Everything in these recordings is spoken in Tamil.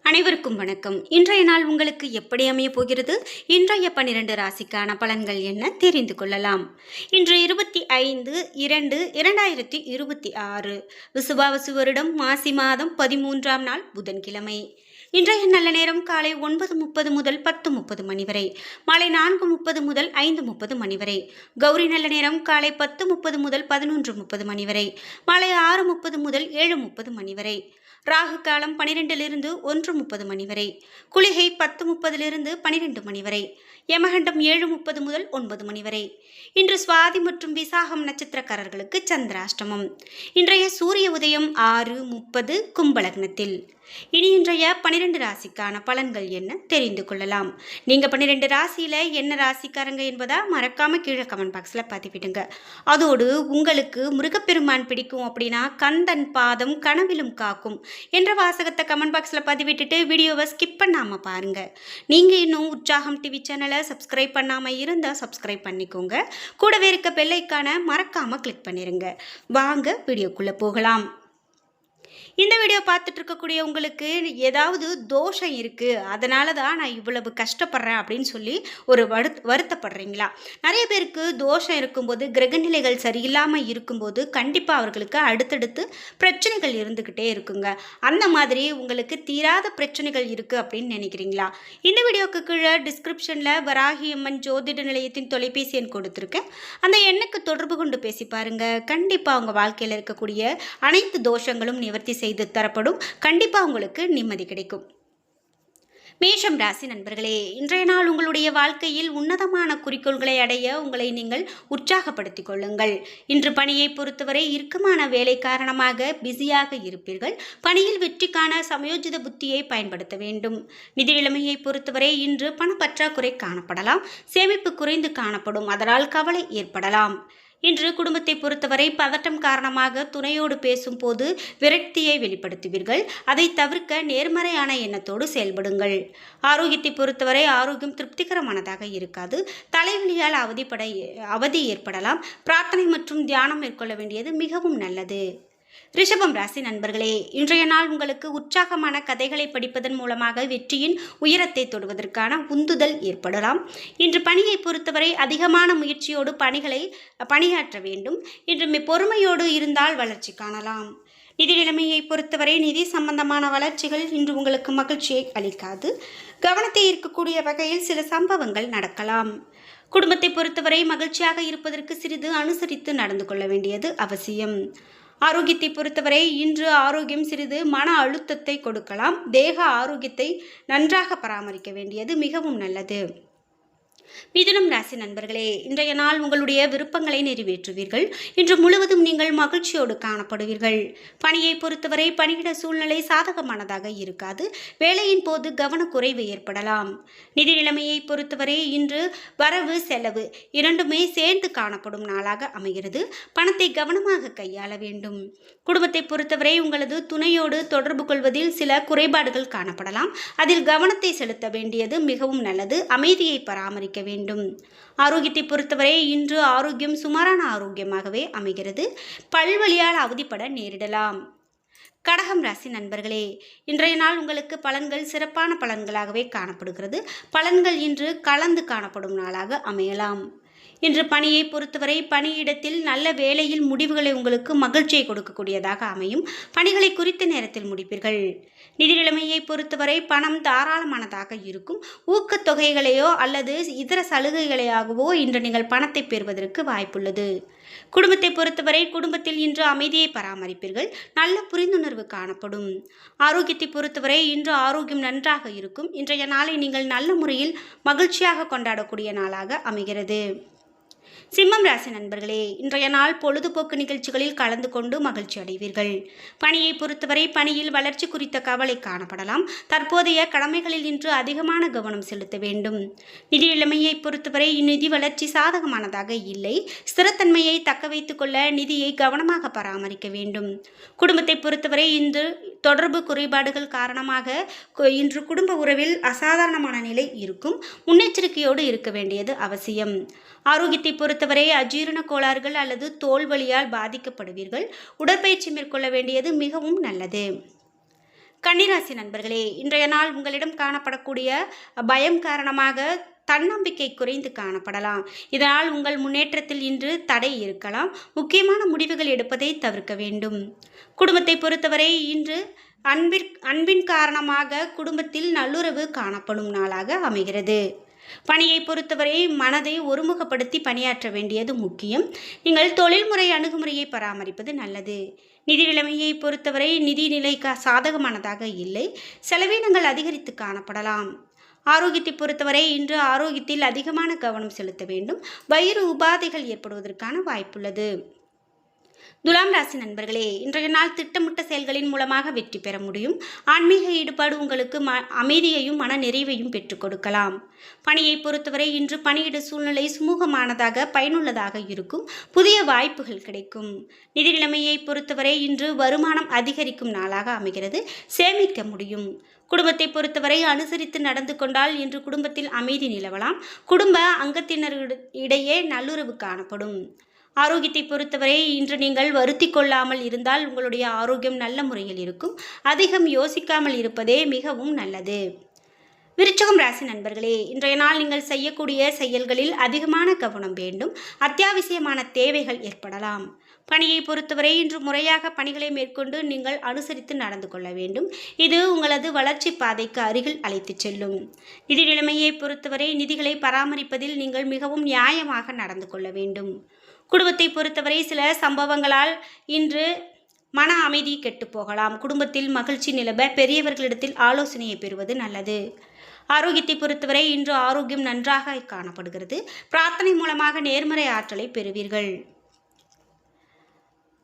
அனைவருக்கும் வணக்கம். இன்றைய நாள் உங்களுக்கு எப்படி அமைய போகிறது? இன்றைய 12 ராசிக்கான பலன்கள் என்ன தெரிந்து கொள்ளலாம். இன்று 25/2/2026 விசுவாவசு வருடம் மாசி மாதம் 13ஆம் நாள் புதன்கிழமை. இன்றைய நல்ல நேரம் காலை 9:30 முதல் 10:30 மணி வரை, மாலை 4:30 முதல் 5:30 மணி வரை. கௌரி நல்ல நேரம் காலை 10:30 முதல் 11:30 மணி வரை, மாலை 6:30 முதல் 7:30 மணி வரை. ராகு காலம் 12 1:30 மணி வரை, குளிகை 10:30 12 மணி வரை, யமகண்டம் 7:30 முதல் 9 மணி வரை. இன்று சுவாதி மற்றும் விசாகம் நட்சத்திரக்காரர்களுக்கு சந்திராஷ்டமம். இன்றைய சூரிய உதயம் 6:30 கும்பலக்னத்தில். இனி இன்றைய 12 ராசிக்கான பலன்கள் என்ன தெரிந்து கொள்ளலாம். நீங்க 12 ராசியில என்ன ராசிக்காரங்க என்பதா மறக்காம கீழே கமெண்ட் பாக்ஸ்ல பதிவிடுங்க. அதோடு உங்களுக்கு முருகப்பெருமான் பிடிக்கும் அப்படின்னா கந்தன் பாதம் கனவிலும் காக்கும் என்ற வாசகத்தை கமெண்ட் பாக்ஸில் பதிவிட்டுட்டு வீடியோவை ஸ்கிப் பண்ணாமல் பாருங்கள். நீங்கள் இன்னும் உற்சாகம் டிவி சேனலை சப்ஸ்கிரைப் பண்ணாமல் இருந்தால் சப்ஸ்கிரைப் பண்ணிக்கோங்க. கூடவே இருக்க பெல் ஐகானை மறக்காமல் கிளிக் பண்ணிடுங்க. வாங்க வீடியோக்குள்ளே போகலாம். இந்த வீடியோ பார்த்துட்டு இருக்கக்கூடிய உங்களுக்கு ஏதாவது தோஷம் இருக்குது, அதனால தான் நான் இவ்வளவு கஷ்டப்படுறேன் அப்படின்னு சொல்லி ஒரு வருத்தப்படுறீங்களா? நிறைய பேருக்கு தோஷம் இருக்கும்போது, கிரகநிலைகள் சரியில்லாமல் இருக்கும்போது கண்டிப்பாக அவர்களுக்கு அடுத்தடுத்து பிரச்சனைகள் இருந்துக்கிட்டே இருக்குங்க. அந்த மாதிரி உங்களுக்கு தீராத பிரச்சனைகள் இருக்குது அப்படின்னு நினைக்கிறீங்களா? இந்த வீடியோக்கு கீழே டிஸ்கிரிப்ஷனில் வராகி அம்மன் ஜோதிட நிலையத்தின் தொலைபேசி எண் கொடுத்துருக்கேன். அந்த எண்ணுக்கு தொடர்பு கொண்டு பேசி பாருங்கள். கண்டிப்பாக உங்கள் வாழ்க்கையில் இருக்கக்கூடிய அனைத்து தோஷங்களும் நிவர்த்தி செய்து தரப்படும். கண்டிப்பா உங்களுக்கு நிம்மதி கிடைக்கும். மேஷம் ராசி நண்பர்களே, இன்றைய நாள் உங்களுடைய வாழ்க்கையில் உன்னதமான குறிக்கோள்களை அடைய உங்களை நீங்கள் உற்சாகப்படுத்திக் கொள்ளுங்கள். இன்று பணியை பொறுத்தவரை இறுக்கமான வேலை காரணமாக பிஸியாக இருப்பீர்கள். பணியில் வெற்றிக்கான சமயோஜித புத்தியை பயன்படுத்த வேண்டும். நிதி நிலைமையை பொறுத்தவரை இன்று பணப்பற்றாக்குறை காணப்படலாம். சேமிப்பு குறைந்து காணப்படும். அதனால் கவலை ஏற்படலாம். இன்று குடும்பத்தை பொறுத்தவரை பதட்டம் காரணமாக துணையோடு பேசும்போது விரக்தியை வெளிப்படுத்துவீர்கள். அதை தவிர்க்க நேர்மறையான எண்ணத்தோடு செயல்படுங்கள். ஆரோக்கியத்தை பொறுத்தவரை ஆரோக்கியம் திருப்திகரமானதாக இருக்காது. தலைவலியால் அவதி ஏற்படலாம். பிரார்த்தனை மற்றும் தியானம் மேற்கொள்ள வேண்டியது மிகவும் நல்லது. ரிஷபம் ராசி நண்பர்களே, இன்றைய நாள் உங்களுக்கு உற்சாகமான கதைகளை படிப்பதன் மூலமாக வெற்றியின் உயரத்தை தொடுவதற்கான உந்துதல் ஏற்படலாம். இன்று பணியை பொறுத்தவரை அதிகமான முயற்சியோடு பணியாற்ற வேண்டும். இன்று பொறுமையோடு இருந்தால் வளர்ச்சி காணலாம். நிதி நிலைமையை பொறுத்தவரை நிதி சம்பந்தமான வளர்ச்சிகள் இன்று உங்களுக்கு மகிழ்ச்சியை அளிக்காது. கவனத்தை ஈர்க்கக்கூடிய வகையில் சில சம்பவங்கள் நடக்கலாம். குடும்பத்தை பொறுத்தவரை மகிழ்ச்சியாக இருப்பதற்கு சிறிது அனுசரித்து நடந்து கொள்ள வேண்டியது அவசியம். ஆரோக்கியத்தை பொறுத்தவரை இன்று ஆரோக்கியம் சிறிது மன அழுத்தத்தை கொடுக்கலாம். தேக ஆரோக்கியத்தை நன்றாக பராமரிக்க வேண்டியது மிகவும் நல்லது. மிதுனம் ராசி நண்பர்களே, இன்றைய நாள் உங்களுடைய விருப்பங்களை நிறைவேற்றுவீர்கள். இன்று முழுவதும் நீங்கள் மகிழ்ச்சியோடு காணப்படுவீர்கள். பணியை பொறுத்தவரை பணியிட சூழ்நிலை சாதகமானதாக இருக்காது. வேலையின் போது கவனக்குறைவு ஏற்படலாம். நிதி நிலைமையை பொறுத்தவரை இன்று வரவு செலவு இரண்டுமே சேர்ந்து காணப்படும் நாளாக அமைகிறது. பணத்தை கவனமாக கையாள வேண்டும். குடும்பத்தை பொறுத்தவரை உங்களது துணையோடு தொடர்பு கொள்வதில் சில குறைபாடுகள் காணப்படலாம். அதில் கவனத்தை செலுத்த வேண்டியது மிகவும் நல்லது. அமைதியை பராமரிக்க வேண்டும். ஆரோக்கியத்தை பொறுத்தவரை இன்று ஆரோக்கியம் சுமாரான ஆரோக்கியமாகவே அமைகிறது. பல்வலியால் அவதிப்பட நேரிடலாம். கடகம் ராசி நண்பர்களே, இன்றைய நாள் உங்களுக்கு பலன்கள் சிறப்பான பலன்களாகவே காணப்படுகிறது. பலன்கள் இன்று கலந்து காணப்படும் நாளாக அமையலாம். இன்று பணியை பொறுத்தவரை பணியிடத்தில் நல்ல வேலையில் முடிவுகளை உங்களுக்கு மகிழ்ச்சியை கொடுக்கக்கூடியதாக அமையும். பணிகளை குறித்த நேரத்தில் முடிப்பீர்கள். நிதி நிலைமையை பொறுத்தவரை பணம் தாராளமானதாக இருக்கும். ஊக்கத்தொகைகளையோ அல்லது இதர சலுகைகளையாகவோ இன்று நீங்கள் பணத்தை பெறுவதற்கு வாய்ப்புள்ளது. குடும்பத்தை பொறுத்தவரை குடும்பத்தில் இன்று அமைதியை பராமரிப்பீர்கள். நல்ல புரிந்துணர்வு காணப்படும். ஆரோக்கியத்தை பொறுத்தவரை இன்று ஆரோக்கியம் நன்றாக இருக்கும். இன்றைய நாளை நீங்கள் நல்ல முறையில் மகிழ்ச்சியாக கொண்டாடக்கூடிய நாளாக அமைகிறது. சிம்மம் ராசி நண்பர்களே, இன்றைய நாள் பொழுதுபோக்கு நிகழ்ச்சிகளில் கலந்து கொண்டு மகிழ்ச்சி அடைவீர்கள். பணியை பொறுத்தவரை பணியில் வளர்ச்சி குறித்த கவலை காணப்படலாம். தற்போதைய கடமைகளில் இன்று அதிகமான கவனம் செலுத்த வேண்டும். நிதி நிலைமையை பொறுத்தவரை நிதி வளர்ச்சி சாதகமானதாக இல்லை. ஸ்திரத்தன்மையை தக்க வைத்துக் கொள்ள நிதியை கவனமாக பராமரிக்க வேண்டும். குடும்பத்தை பொறுத்தவரை இன்று தொடர்பு குறைபாடுகள் காரணமாக இன்று குடும்ப உறவில் அசாதாரணமான நிலை இருக்கும். முன்னெச்சரிக்கையோடு இருக்க வேண்டியது அவசியம். ஆரோக்கியத்தை பொறுத்தவரை அஜீரண கோளாறுகள் அல்லது தோல் வலியால் பாதிக்கப்படுவீர்கள். உடற்பயிற்சி மேற்கொள்ள வேண்டியது மிகவும் நல்லது. கன்னிராசி நண்பர்களே, இன்றைய நாள் உங்களிடம் காணப்படக்கூடிய பயம் காரணமாக தன்னம்பிக்கை குறைந்து காணப்படலாம். இதனால் உங்கள் முன்னேற்றத்தில் இன்று தடை இருக்கலாம். முக்கியமான முடிவுகள் எடுப்பதை தவிர்க்க வேண்டும். குடும்பத்தை பொறுத்தவரை இன்று அன்பின் காரணமாக குடும்பத்தில் நல்லுறவு காணப்படும் நாளாக அமைகிறது. பணியை பொறுத்தவரை மனதை ஒருமுகப்படுத்தி பணியாற்ற வேண்டியது முக்கியம். நீங்கள் தொழில்முறை அணுகுமுறையை பராமரிப்பது நல்லது. நிதி நிலைமையை பொறுத்தவரை நிதி நிலை சாதகமானதாக இல்லை. செலவினங்கள் அதிகரித்து காணப்படலாம். ஆரோக்கியத்தை பொறுத்தவரை இன்று ஆரோக்கியத்தில் அதிகமான கவனம் செலுத்த வேண்டும். வயிறு உபாதைகள் ஏற்படுவதற்கான வாய்ப்புள்ளது. துலாம் ராசி நண்பர்களே, இன்றைய நாள் திட்டமிட்ட செயல்களின் மூலமாக வெற்றி பெற முடியும். ஆன்மீக ஈடுபாடு உங்களுக்கு அமைதியையும் மன நிறைவையும் பெற்றுக் கொடுக்கலாம். பணியை பொறுத்தவரை இன்று பணியிட சூழ்நிலை சுமூகமானதாக பயனுள்ளதாக இருக்கும். புதிய வாய்ப்புகள் கிடைக்கும். நிதி நிலைமையை பொறுத்தவரை இன்று வருமானம் அதிகரிக்கும் நாளாக அமைகிறது. சேமிக்க முடியும். குடும்பத்தை பொறுத்தவரை அனுசரித்து நடந்து கொண்டால் இன்று குடும்பத்தில் அமைதி நிலவலாம். குடும்ப அங்கத்தினரிடையே நல்லுறவு காணப்படும். ஆரோக்கியத்தை பொறுத்தவரை இன்று நீங்கள் வருத்தி கொள்ளாமல் இருந்தால் உங்களுடைய ஆரோக்கியம் நல்ல முறையில் இருக்கும். அதிகம் யோசிக்காமல் இருப்பதே மிகவும் நல்லது. விருச்சிகம் ராசி நண்பர்களே, இன்றைய நாள் நீங்கள் செய்யக்கூடிய செயல்களில் அதிகமான கவனம் வேண்டும். அத்தியாவசியமான தேவைகள் ஏற்படலாம். பணியை பொறுத்தவரை இன்று முறையாக பணிகளை மேற்கொண்டு நீங்கள் அனுசரித்து நடந்து கொள்ள வேண்டும். இது உங்களது வளர்ச்சி பாதைக்கு அருகில் அழைத்துச் செல்லும். நிதி நிலைமையை பொறுத்தவரை நிதிகளை பராமரிப்பதில் நீங்கள் மிகவும் நியாயமாக நடந்து கொள்ள வேண்டும். குடும்பத்தை பொறுத்தவரை சில சம்பவங்களால் இன்று மன அமைதி கெட்டு போகலாம். குடும்பத்தில் மகிழ்ச்சி நிலவ பெரியவர்களிடத்தில் ஆலோசனையை பெறுவது நல்லது. ஆரோக்கியத்தை பொறுத்தவரை இன்று ஆரோக்கியம் நன்றாக காணப்படுகிறது. பிரார்த்தனை மூலமாக நேர்மறை ஆற்றலை பெறுவீர்கள்.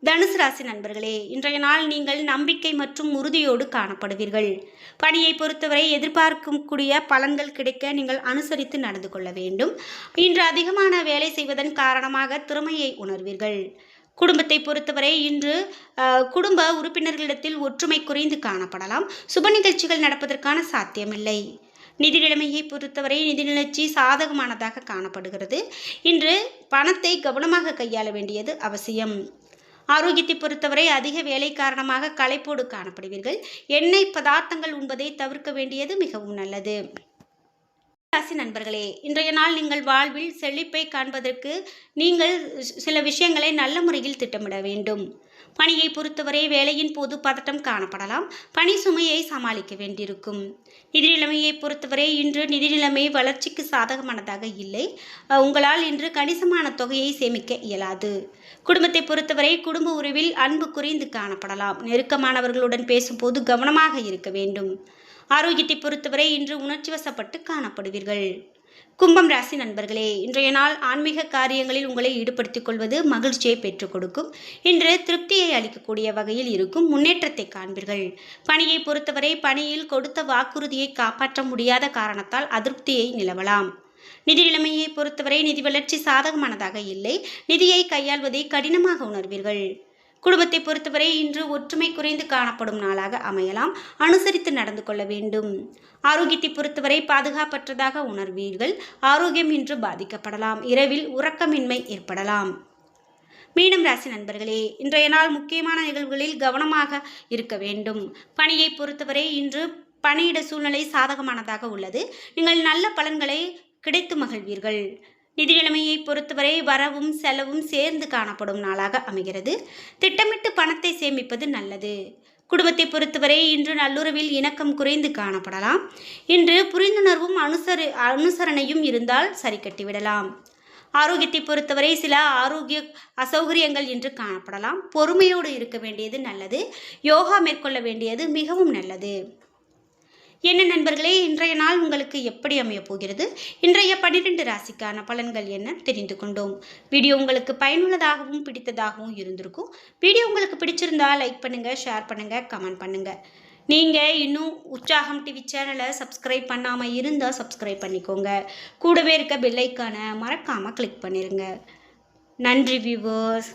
தனுசு ராசி நண்பர்களே, இன்றைய நாள் நீங்கள் நம்பிக்கை மற்றும் உறுதியோடு காணப்படுவீர்கள். பணியை பொறுத்தவரை எதிர்பார்க்கக்கூடிய பலன்கள் கிடைக்க நீங்கள் அனுசரித்து நடந்து கொள்ள வேண்டும். இன்று அதிகமான வேலை செய்வதன் காரணமாக திறமையை உணர்வீர்கள். குடும்பத்தை பொறுத்தவரை இன்று குடும்ப உறுப்பினர்களிடத்தில் ஒற்றுமை குறைந்து காணப்படலாம். சுப நிகழ்ச்சிகள் நடப்பதற்கான சாத்தியமில்லை. நிதி நிலைமையை பொறுத்தவரை நிதி நிலைச்சி சாதகமானதாக காணப்படுகிறது. இன்று பணத்தை கவனமாக கையாள வேண்டியது அவசியம். ஆரோக்கியத்தை பொறுத்தவரை அதிக வேலை காரணமாக களைப்போடு காணப்படுவீர்கள். எண்ணெய் பதார்த்தங்கள் உண்பதை தவிர்க்க வேண்டியது மிகவும் நல்லது. ராசி நண்பர்களே, இன்றைய நாள் நீங்கள் வாழ்வில் செழிப்பை காண்பதற்கு நீங்கள் சில விஷயங்களை நல்ல முறையில் திட்டமிட வேண்டும். பணியை பொறுத்தவரை வேலையின் போது பதட்டம் காணப்படலாம். பணி சுமையை சமாளிக்க வேண்டியிருக்கும். நிதி நிலைமையை பொறுத்தவரை இன்று நிதி நிலைமை வளர்ச்சிக்கு சாதகமானதாக இல்லை. உங்களால் இன்று கணிசமான தொகையை சேமிக்க இயலாது. குடும்பத்தை பொறுத்தவரை குடும்ப உறவில் அன்பு குறைந்து காணப்படலாம். நெருக்கமானவர்களுடன் பேசும்போது கவனமாக இருக்க வேண்டும். ஆரோக்கியத்தை பொறுத்தவரை இன்று உணர்ச்சி வசப்பட்டு காணப்படுவீர்கள். கும்பம் ராசி நண்பர்களே, இன்றைய நாள் ஆன்மீக காரியங்களில் உங்களை ஈடுபடுத்திக் கொள்வது மகிழ்ச்சியை பெற்றுக் கொடுக்கும். இன்று திருப்தியை அளிக்கக்கூடிய வகையில் இருக்கும். முன்னேற்றத்தை காண்பீர்கள். பணியை பொறுத்தவரை பணியில் கொடுத்த வாக்குறுதியை காப்பாற்ற முடியாத காரணத்தால் அதிருப்தியை நிலவலாம். நிதி நிலைமையை பொறுத்தவரை நிதி வளர்ச்சி சாதகமானதாக இல்லை. நிதியை கையாள்வதை கடினமாக உணர்வீர்கள். குடும்பத்தை பொறுத்தவரை இன்று ஒற்றுமை குறைந்து காணப்படும் நாளாக அமையலாம். அனுசரித்து நடந்து கொள்ள வேண்டும். ஆரோக்கியத்தை பொறுத்தவரை பாதுகாப்பற்றதாக உணர்வீர்கள். ஆரோக்கியம் இன்று பாதிக்கப்படலாம். இரவில் உறக்கமின்மை ஏற்படலாம். மீனம் ராசி நண்பர்களே, இன்றைய நாள் முக்கியமான நிகழ்வுகளில் கவனமாக இருக்க வேண்டும். பணியை பொறுத்தவரை இன்று பணியிட சூழ்நிலை சாதகமானதாக உள்ளது. நீங்கள் நல்ல பலன்களை கிடைத்து மகிழ்வீர்கள். நிதி நிலைமையை பொறுத்தவரை வரவும் செலவும் சேர்ந்து காணப்படும் நாளாக அமைகிறது. திட்டமிட்டு பணத்தை சேமிப்பது நல்லது. குடும்பத்தை பொறுத்தவரை இன்று நல்லுறவில் இணக்கம் குறைந்து காணப்படலாம். இன்று புரிந்துணர்வும் அனுசரணையும் இருந்தால் சரி கட்டிவிடலாம். ஆரோக்கியத்தை பொறுத்தவரை சில ஆரோக்கிய அசௌகரியங்கள் இன்று காணப்படலாம். பொறுமையோடு இருக்க வேண்டியது நல்லது. யோகா மேற்கொள்ள வேண்டியது மிகவும் நல்லது. என்ன நண்பர்களே, இன்றைய நாள் உங்களுக்கு எப்படி அமைய போகிறது? இன்றைய 12 ராசிக்கான பலன்கள் என்ன தெரிந்து கொண்டோம். வீடியோ உங்களுக்கு பயனுள்ளதாகவும் பிடித்ததாகவும் இருந்திருக்கும். வீடியோ உங்களுக்கு பிடிச்சிருந்தா லைக் பண்ணுங்க, ஷேர் பண்ணுங்க, கமெண்ட் பண்ணுங்க. நீங்கள் இன்னும் உற்சாகம் டிவி சேனலை சப்ஸ்கிரைப் பண்ணாமல் இருந்தால் சப்ஸ்கிரைப் பண்ணிக்கோங்க. கூடவே இருக்க பெல் ஐக்கானை மறக்காமல் கிளிக் பண்ணிடுங்க. நன்றி வியூவர்ஸ்.